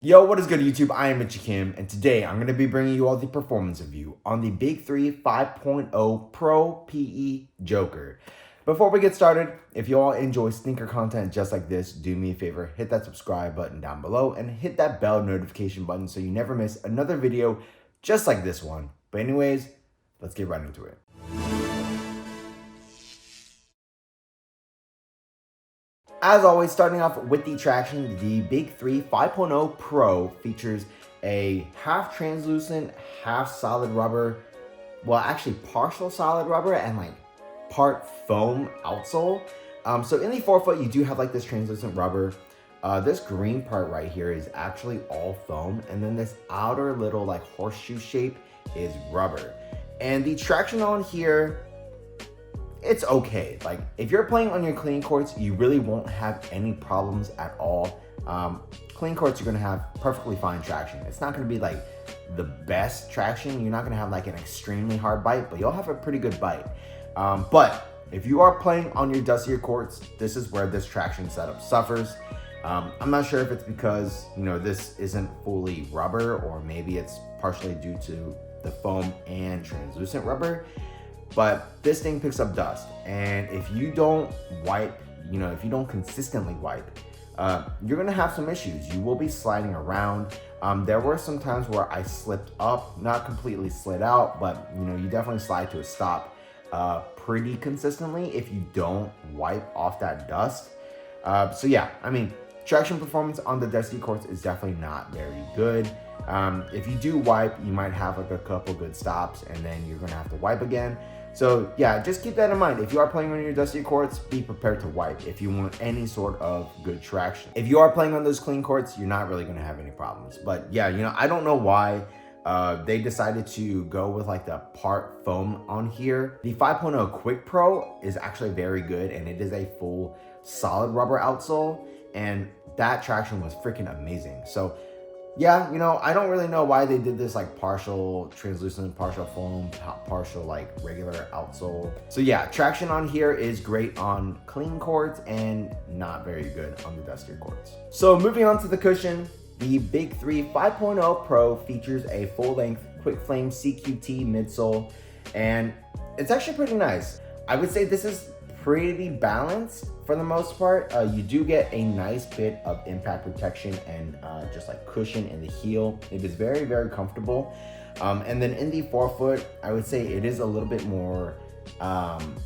Yo, what is good YouTube? I am Mitchy Kim, and today I'm going to be bringing you all the performance review on the BIG3 5.0 Pro PE Joker. Before we get started, if you all enjoy sneaker content just like this, do me a favor, hit that subscribe button down below and hit that bell notification button so you never miss another video just like this one. But anyways, let's get right into it. As always, starting off with the traction, the BIG3 5.0 Pro features a half translucent, half solid rubber, well actually partial solid rubber and like part foam outsole. So in the forefoot, you do have like this translucent rubber. This green part right here is actually all foam, and then this outer little like horseshoe shape is rubber. And the traction on here, it's okay. Like if you're playing on your clean courts, you really won't have any problems at all. Clean courts, you're gonna have perfectly fine traction. It's not gonna be like the best traction. You're not gonna have like an extremely hard bite, but you'll have a pretty good bite. But if you are playing on your dustier courts, this is where this traction setup suffers. I'm not sure if it's because, you know, this isn't fully rubber, or maybe it's partially due to the foam and translucent rubber. But this thing picks up dust, and if you don't wipe, you know, if you don't consistently wipe, you're gonna have some issues. You will be sliding around. There were some times where I slipped up, not completely slid out, but you know, you definitely slide to a stop pretty consistently if you don't wipe off that dust. So yeah, I mean, traction performance on the dusty courts is definitely not very good. If you do wipe, you might have like a couple good stops, and then you're gonna have to wipe again. So yeah, just keep that in mind. If you are playing on your dusty courts, be prepared to wipe if you want any sort of good traction. If you are playing on those clean courts, you're not really gonna have any problems. But yeah, you know, I don't know why they decided to go with like the part foam on here. The 5.0 Quick Pro is actually very good, and it is a full solid rubber outsole, and that traction was freaking amazing. So yeah, you know, I don't really know why they did this like partial translucent, partial foam, partial like regular outsole. So yeah, traction on here is great on clean courts and not very good on the dustier courts. So moving on to the cushion, the BIG3 5.0 Pro features a full-length quick flame CQT midsole, and it's actually pretty nice. I would say this is pretty balanced for the most part. You do get a nice bit of impact protection and just like cushion in the heel. It is very, very comfortable. And then in the forefoot, I would say it is a little bit more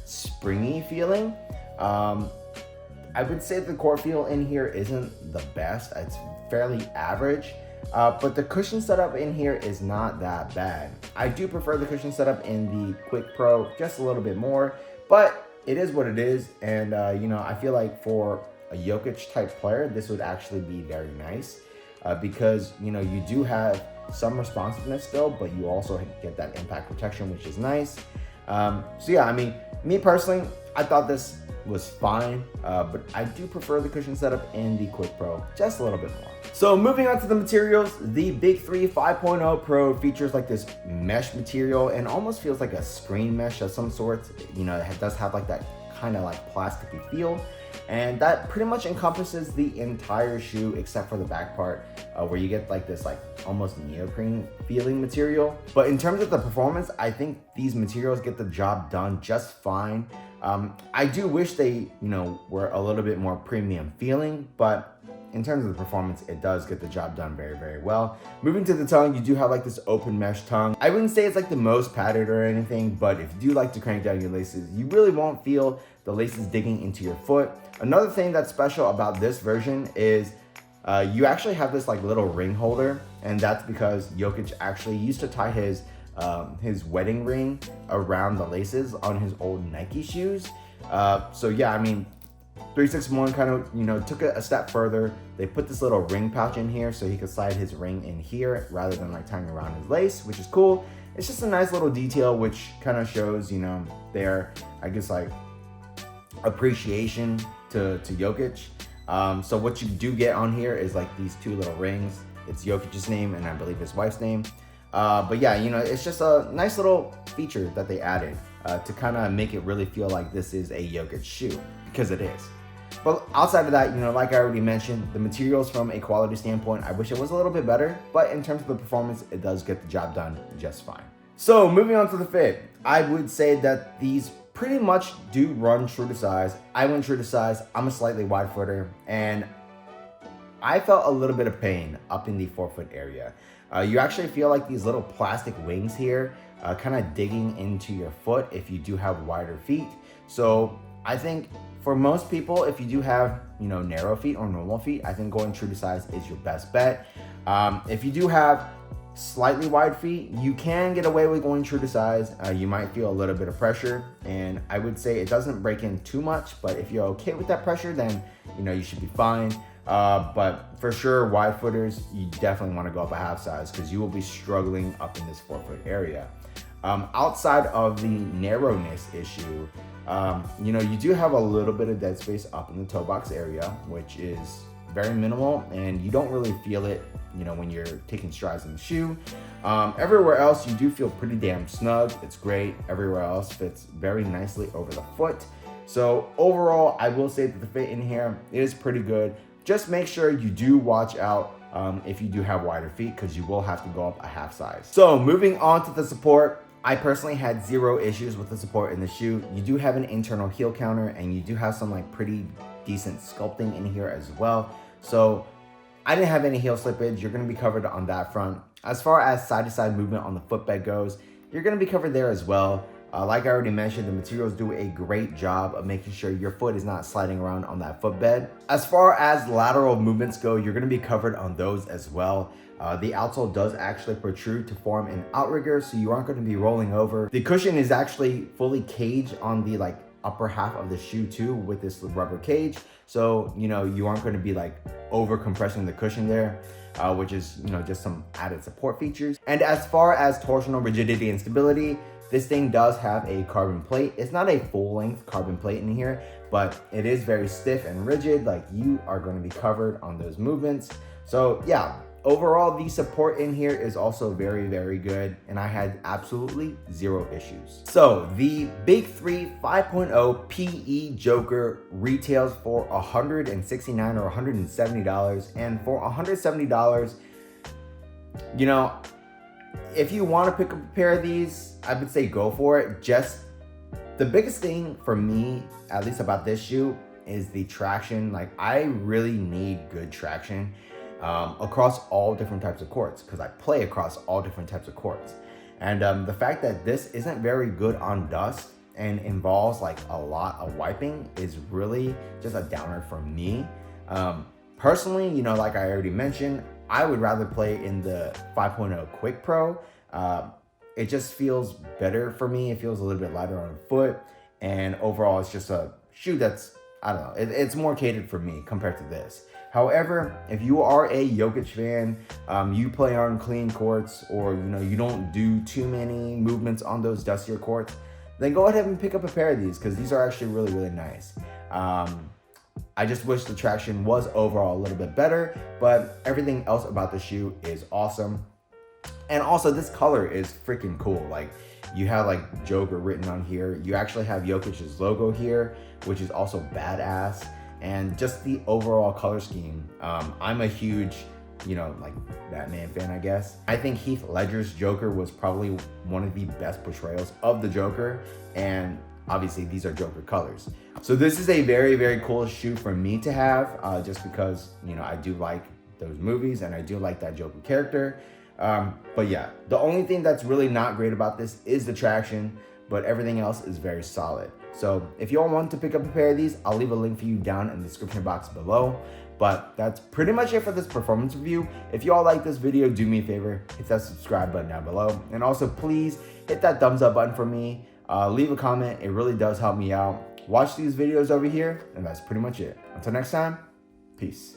springy feeling. I would say the core feel in here isn't the best. It's fairly average. But the cushion setup in here is not that bad. I do prefer the cushion setup in the Quick Pro just a little bit more, but it is what it is. And you know, I feel like for a Jokic type player, this would actually be very nice because, you know, you do have some responsiveness still, but you also get that impact protection, which is nice. So yeah, I mean, me personally, I thought this was fine, but I do prefer the cushion setup in the Quick Pro just a little bit more. So moving on to the materials, the BIG3 5.0 Pro features like this mesh material and almost feels like a screen mesh of some sort. You know, it does have like that kind of like plasticky feel, and that pretty much encompasses the entire shoe except for the back part where you get like this like almost neoprene feeling material. But in terms of the performance, I think these materials get the job done just fine. I do wish they, you know, were a little bit more premium feeling, but in terms of the performance, it does get the job done very, very well. Moving to the tongue, you do have like this open mesh tongue. I wouldn't say it's like the most padded or anything, but if you do like to crank down your laces, you really won't feel the laces digging into your foot. Another thing that's special about this version is you actually have this like little ring holder, and that's because Jokic actually used to tie his wedding ring around the laces on his old Nike shoes. So yeah, I mean, 361 kind of, you know, took it a step further. They put this little ring pouch in here so he could slide his ring in here rather than like tying around his lace, which is cool. It's just a nice little detail which kind of shows, you know, their, I guess, like appreciation to Jokic. So what you do get on here is like these two little rings. It's Jokic's name and I believe his wife's name. But yeah, you know, it's just a nice little feature that they added to kind of make it really feel like this is a Jokic shoe, because it is. But outside of that, you know, like I already mentioned, the materials from a quality standpoint, I wish it was a little bit better, but in terms of the performance, it does get the job done just fine. So moving on to the fit, I would say that these pretty much do run true to size. I went true to size. I'm a slightly wide footer, and I felt a little bit of pain up in the forefoot area. You actually feel like these little plastic wings here kind of digging into your foot if you do have wider feet. So I think for most people, if you do have, you know, narrow feet or normal feet, I think going true to size is your best bet. If you do have slightly wide feet, you can get away with going true to size. You might feel a little bit of pressure, and I would say it doesn't break in too much, but if you're okay with that pressure, then, you know, you should be fine. But for sure, wide footers, you definitely want to go up a half size because you will be struggling up in this forefoot area. Outside of the narrowness issue, you know, you do have a little bit of dead space up in the toe box area, which is very minimal, and you don't really feel it, you know, when you're taking strides in the shoe. Everywhere else, you do feel pretty damn snug. It's great. Everywhere else fits very nicely over the foot. So overall, I will say that the fit in here is pretty good. Just make sure you do watch out if you do have wider feet, because you will have to go up a half size. So moving on to the support, I personally had zero issues with the support in the shoe. You do have an internal heel counter, and you do have some like pretty decent sculpting in here as well. So I didn't have any heel slippage. You're gonna be covered on that front. As far as side-to-side movement on the footbed goes, you're gonna be covered there as well. Like I already mentioned, the materials do a great job of making sure your foot is not sliding around on that footbed. As far as lateral movements go, you're gonna be covered on those as well. The outsole does actually protrude to form an outrigger, so you aren't gonna be rolling over. The cushion is actually fully caged on the like upper half of the shoe too with this rubber cage. So, you know, you aren't gonna be like over compressing the cushion there, which is, you know, just some added support features. And as far as torsional rigidity and stability, this thing does have a carbon plate. It's not a full length carbon plate in here, but it is very stiff and rigid. Like, you are going to be covered on those movements. So yeah, overall, the support in here is also very, very good, and I had absolutely zero issues. So the BIG3 5.0 PE Joker retails for $169 or $170, and for $170, you know, if you want to pick up a pair of these, I would say go for it. Just the biggest thing for me, at least about this shoe, is the traction. Like, I really need good traction across all different types of courts, because I play across all different types of courts. And the fact that this isn't very good on dust and involves like a lot of wiping is really just a downer for me. Personally, you know, like I already mentioned, I would rather play in the 5.0 Quick Pro. It just feels better for me. It feels a little bit lighter on the foot, and overall it's just a shoe that's, I don't know, it's more catered for me compared to this. However, if you are a Jokic fan, you play on clean courts, or, you know, you don't do too many movements on those dustier courts, then go ahead and pick up a pair of these, because these are actually really, really nice. I just wish the traction was overall a little bit better, but everything else about the shoe is awesome. And also, this color is freaking cool. Like, you have like Joker written on here. You actually have Jokic's logo here, which is also badass. And just the overall color scheme. I'm a huge, you know, like Batman fan, I guess. I think Heath Ledger's Joker was probably one of the best portrayals of the Joker, and obviously these are Joker colors. So this is a very, very cool shoe for me to have, just because, you know, I do like those movies and I do like that Joker character. But yeah, the only thing that's really not great about this is the traction, but everything else is very solid. So if you all want to pick up a pair of these, I'll leave a link for you down in the description box below. But that's pretty much it for this performance review. If you all like this video, do me a favor, hit that subscribe button down below. And also, please hit that thumbs up button for me. Leave a comment, it really does help me out. Watch these videos over here, and that's pretty much it. Until next time, peace.